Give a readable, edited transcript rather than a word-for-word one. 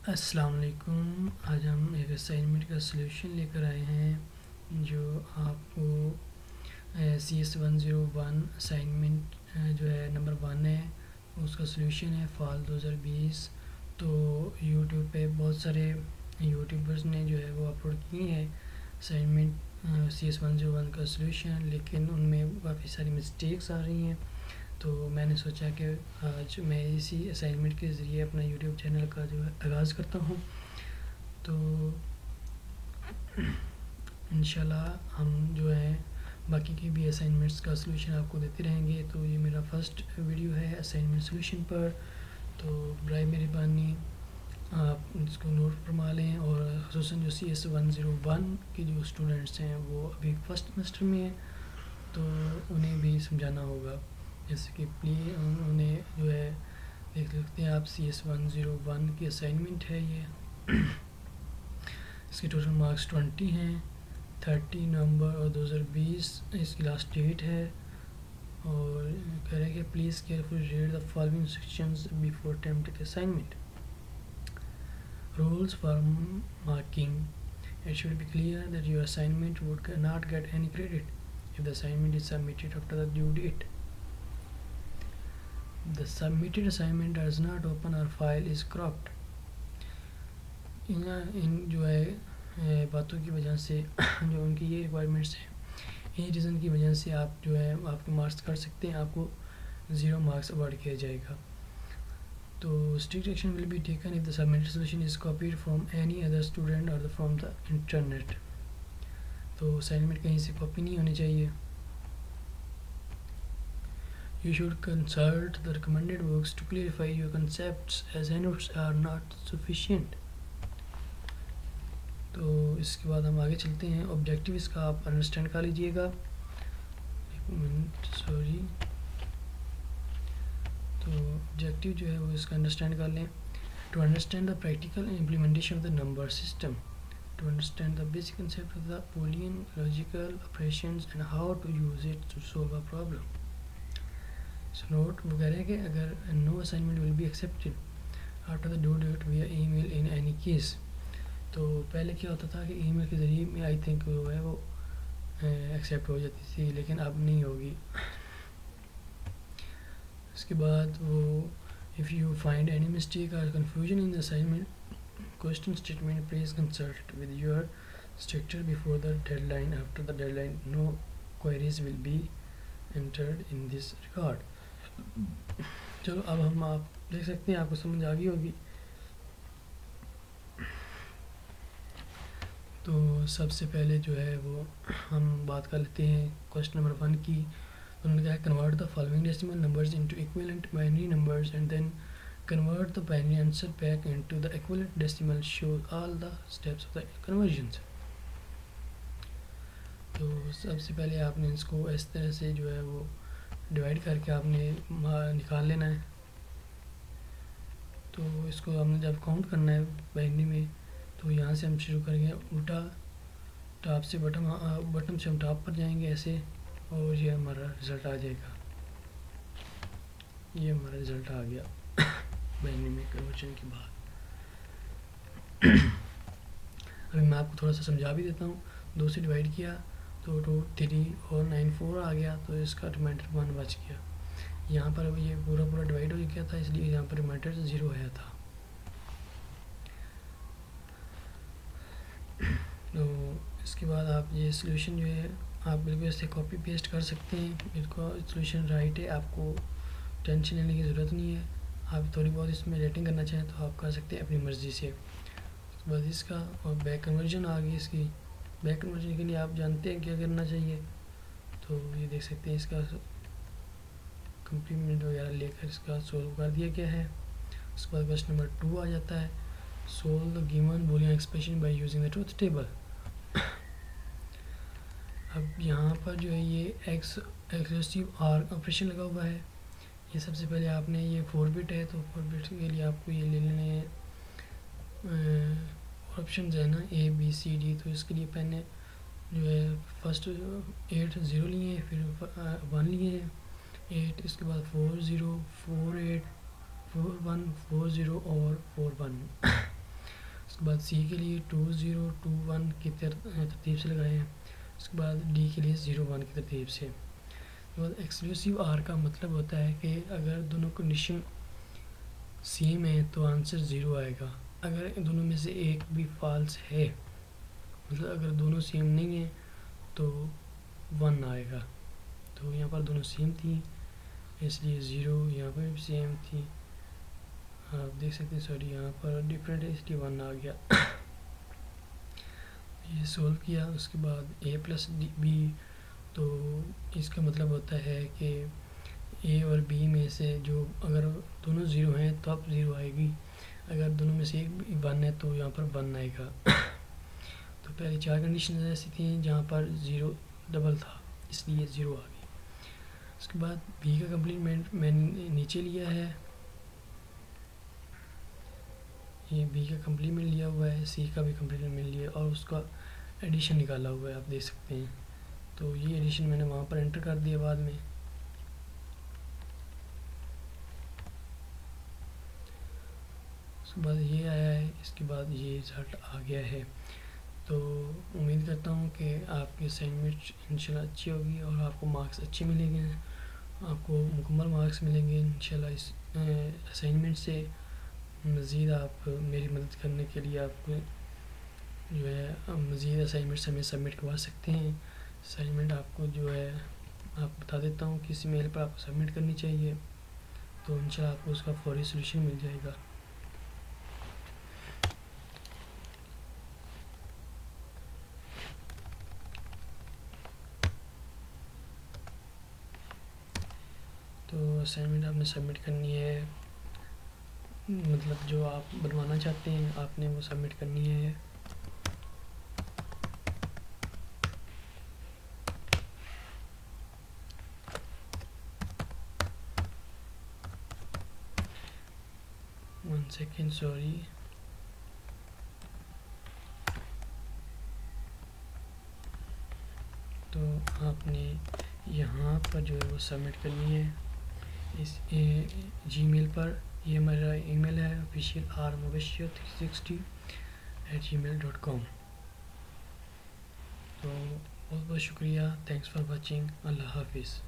السلام علیکم. آج ہم ایک اسائنمنٹ کا سلیوشن لے کر آئے ہیں جو آپ کو CS101 اسائنمنٹ جو ہے نمبر 1 ہے اس کا سلیوشن ہے فال 2020. تو یوٹیوب پہ بہت سارے یوٹیوبرز نے جو ہے وہ اپلوڈ کیے ہیں اسائنمنٹ CS101 کا سلیوشن، لیکن ان میں کافی ساری مسٹیکس آ رہی ہیں. تو میں نے سوچا کہ آج میں اسی اسائنمنٹ کے ذریعے اپنا یوٹیوب چینل کا جو ہے آغاز کرتا ہوں. تو انشاءاللہ ہم جو ہے باقی کی بھی اسائنمنٹس کا سلوشن آپ کو دیتے رہیں گے. تو یہ میرا فرسٹ ویڈیو ہے اسائنمنٹ سلوشن پر، تو برائے مہربانی آپ اس کو نوٹ فرما لیں، اور خصوصاً جو CS101 کے جو اسٹوڈنٹس ہیں وہ ابھی فرسٹ سیمسٹر میں ہیں تو انہیں بھی سمجھانا ہوگا. جیسے کہ پلیز انہیں جو ہے دیکھ سکتے ہیں آپ CS101 کی اسائنمنٹ ہے یہ. اس کے ٹوٹل مارکس 20 ہیں. 30 نومبر اور 2020 اس کی لاسٹ ڈیٹ ہے، اور کہہ رہے ہیں کہ please carefully read the following sections before attempting the assignment. Rules for marking. It should be clear that your assignment would not get any credit if the assignment is submitted after the due date. The submitted assignment does not open or file is cropped. ان جو ہے باتوں کی وجہ سے جو ان کی یہ requirements ہیں، ان ریزن کی وجہ سے آپ جو ہے آپ کے مارکس کر سکتے ہیں، آپ کو 0 مارکس اوارڈ کیا جائے گا. تو strict action will be taken if the submitted solution is copied from any other student اور فرام دا انٹرنیٹ. تو اسائنمنٹ کہیں سے کاپی نہیں ہونی چاہیے. You should consult the recommended books to clarify your concepts as handouts are not sufficient. تو اس کے بعد ہم آگے چلتے ہیں. آبجیکٹیو اس کا آپ انڈرسٹینڈ کر لیجئے گا. ایک منٹ سوری. تو آبجیکٹیو جو ہے وہ اس کا انڈرسٹینڈ کر لیں. To understand the practical implementation of the number system, to understand the basic concept of the Boolean logical operations and how to use it to solve a problem. So note وہ کہہ رہے ہیں کہ اگر no assignment will be accepted after the due date via email in any case. تو پہلے کیا ہوتا تھا کہ ای میل کے ذریعے میں آئی تھنک جو ہے وہ ایکسیپٹ ہو جاتی تھی، لیکن اب نہیں ہوگی. اس کے بعد وہ if you find any mistake or confusion in the assignment question statement, please consult with your instructor before the deadline. After the deadline, no queries will be entered in this regard. چلو اب ہم آپ دیکھ سکتے ہیں آپ کو سمجھ آ گئی ہوگی. تو سب سے پہلے جو ہے وہ ہم بات کر لیتے ہیں کوشچن نمبر 1 کی. انہوں نے کہا convert the following decimal numbers into equivalent binary numbers and then convert the binary answer back into the equivalent decimal. Show all the steps of the conversions. تو سب سے پہلے آپ نے اس کو اس طرح سے جو ہے وہ ڈیوائڈ کر کے آپ نے نکال لینا ہے. تو اس کو ہم نے جب کاؤنٹ کرنا ہے بائنری میں، تو یہاں سے ہم شروع کریں گے الٹا، ٹاپ سے بٹم سے ہم ٹاپ پر جائیں گے ایسے، اور یہ ہمارا رزلٹ آ جائے گا. یہ ہمارا رزلٹ آ گیا بائنری میں کنورژن کے بعد. ابھی میں آپ کو تھوڑا سا سمجھا بھی دیتا ہوں. 2 سے ڈیوائڈ کیا تو 2 3 اور 9 4 آ گیا، تو اس کا ریمائنڈر 1 بچ گیا. یہاں پر یہ پورا ڈیوائڈ ہو گیا تھا، اس لیے یہاں پر ریمائنڈر 0 آیا تھا. تو اس کے بعد آپ یہ سلوشن جو ہے آپ بالکل اس سے کاپی پیسٹ کر سکتے ہیں. اس کا سلوشن رائٹ ہے، آپ کو ٹینشن لینے کی ضرورت نہیں ہے. آپ تھوڑی بہت اس میں ریٹنگ کرنا چاہیں تو آپ کر سکتے ہیں اپنی مرضی سے. اس کے بعد اس کا اور بیک کنورژن آ گئی. اس کی بیک کنورژن کے لیے آپ جانتے ہیں کیا کرنا چاہیے. تو یہ دیکھ سکتے ہیں اس کا کمپلیمنٹ وغیرہ لے کر اس کا سولو کر دیا گیا ہے. اس کے بعد کویسچن نمبر 2 آ جاتا ہے. Solve the given Boolean expression by using the truth table. اب یہاں پر جو ہے یہ ایکسکلوسیو آر آپریشن لگا ہوا ہے. یہ سب سے پہلے آپ نے یہ 4 بٹ ہے، تو 4 بٹ کے لیے آپ کو یہ لے لینے ہیں آپشنز ہے نا A B C D. تو اس کے لیے پہلے جو ہے فرسٹ 8 0 لیے ہیں، پھر 1 لیے ہیں 8، اس کے بعد 4 0 4 8 4 1 4 0 اور 4 1. کے بعد سی کے لیے 2 0 2 1 کی ترتیب سے لگائیں. اس کے بعد ڈی کے لیے 0 1 کی ترتیب سے. اس کے بعد ایکسکلوسیو آر کا مطلب ہوتا ہے کہ اگر دونوں کنڈیشن سیم ہے تو آنسر 0 آئے گا. اگر ان دونوں میں سے ایک بھی فالس ہے، مطلب اگر دونوں سیم نہیں ہیں تو 1 آئے گا. تو یہاں پر دونوں سیم تھیں اس لیے 0، یہاں پر بھی سیم تھی، آپ دیکھ سکتے ہیں. سوری یہاں پر ڈفرینٹ ہے اس لیے 1 آ گیا. یہ سولو کیا. اس کے بعد اے پلس بی، تو اس کا مطلب ہوتا ہے کہ اے اور بی میں سے جو اگر دونوں 0 ہیں تو اب 0 آئے گی، اگر دونوں میں سے ایک بھی 1 ہے تو یہاں پر 1 آئے گا. تو پہلی 4 کنڈیشنز ایسی تھیں جہاں پر 0 ڈبل تھا اس لیے 0 آ گئی. اس کے بعد بی کا کمپلیمنٹ میں نے نیچے لیا ہے، یہ بی کا کمپلیمنٹ لیا ہوا ہے، سی کا بھی کمپلیمنٹ لیا اور اس کا ایڈیشن نکالا ہوا ہے، آپ دیکھ سکتے ہیں. تو یہ ایڈیشن میں نے وہاں پر انٹر کر دیا بعد میں. اس کے بعد یہ آیا ہے، اس کے بعد یہ رزلٹ آ گیا ہے. تو امید کرتا ہوں کہ آپ کی اسائنمنٹ انشاءاللہ اچھی ہوگی اور آپ کو مارکس اچھے ملیں گے، آپ کو مکمل مارکس ملیں گے انشاءاللہ. اس اسائنمنٹ سے مزید آپ میری مدد کرنے کے لیے آپ کو جو ہے مزید اسائنمنٹس ہمیں سبمٹ کروا سکتے ہیں. اسائنمنٹ آپ کو جو ہے آپ بتا دیتا ہوں کس میل پر آپ کو سبمٹ کرنی چاہیے، تو انشاءاللہ آپ کو اس کا فوری سلوشن مل جائے گا. تو اسائنمنٹ آپ نے سبمٹ کرنی ہے، مطلب جو آپ بنوانا چاہتے ہیں آپ نے وہ سبمٹ کرنی ہے. One second sorry. تو آپ نے یہاں پر جو ہے وہ سبمٹ کرنی ہے اس جی میل پر. یہ میرا ای میل ہے official rmubashir360@gmail.com. تو بہت بہت شکریہ. Thanks for watching. اللہ حافظ.